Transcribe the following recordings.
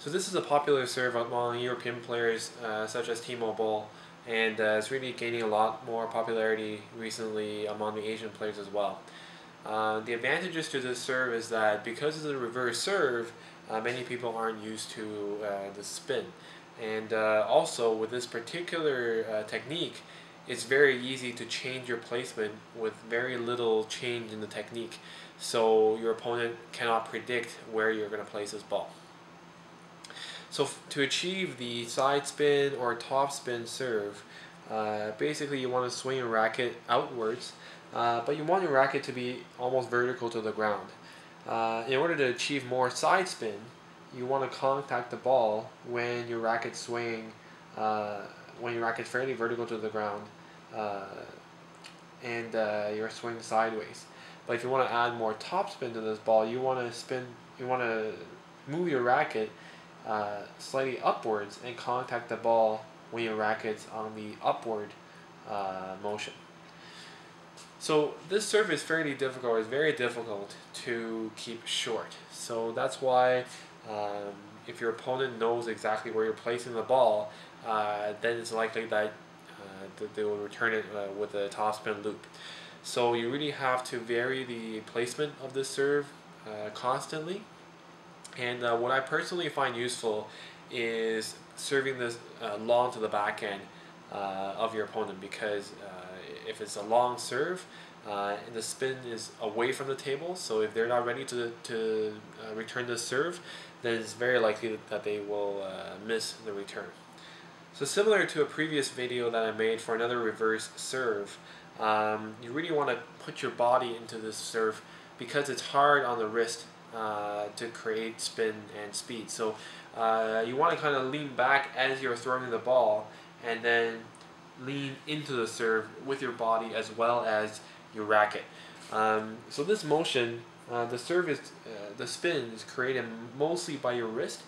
So this is a popular serve among European players such as Timo Boll, and it's really gaining a lot more popularity recently among the Asian players as well. The advantages to this serve is that because it's a reverse serve, many people aren't used to the spin. And also with this particular technique, it's very easy to change your placement with very little change in the technique. So your opponent cannot predict where you're going to place this ball. So to achieve the side spin or top spin serve, basically you want to swing your racket outwards, but you want your racket to be almost vertical to the ground. In order to achieve more side spin, you want to contact the ball when your racket's swinging, when your racket's fairly vertical to the ground, and you're swinging sideways. But if you want to add more top spin to this ball, you want to move your racket slightly upwards and contact the ball when your racket's on the upward motion. So this serve is fairly difficult. It's very difficult to keep short. So that's why if your opponent knows exactly where you're placing the ball, then it's likely that they will return it with a topspin loop. So you really have to vary the placement of this serve constantly. And what I personally find useful is serving this long to the backhand of your opponent, because if it's a long serve and the spin is away from the table, so if they're not ready to return the serve, then it's very likely that they will miss the return. So similar to a previous video that I made for another reverse serve, you really want to put your body into this serve because it's hard on the wrist to create spin and speed. So you want to kind of lean back as you're throwing the ball and then lean into the serve with your body as well as your racket. So this motion, the serve is, the spin is created mostly by your wrist,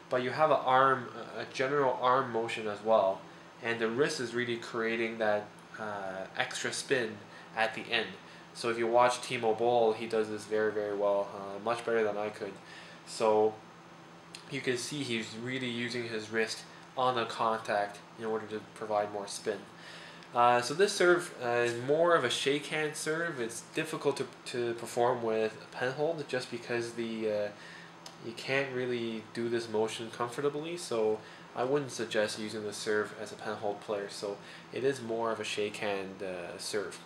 but you have a general arm motion as well, and the wrist is really creating that extra spin at the end. So if you watch Timo Boll, he does this very, very well, much better than I could. So you can see he's really using his wrist on the contact in order to provide more spin. So this serve is more of a shake hand serve. It's difficult to perform with a pen hold just because you can't really do this motion comfortably. So I wouldn't suggest using the serve as a pen hold player. So it is more of a shake hand serve.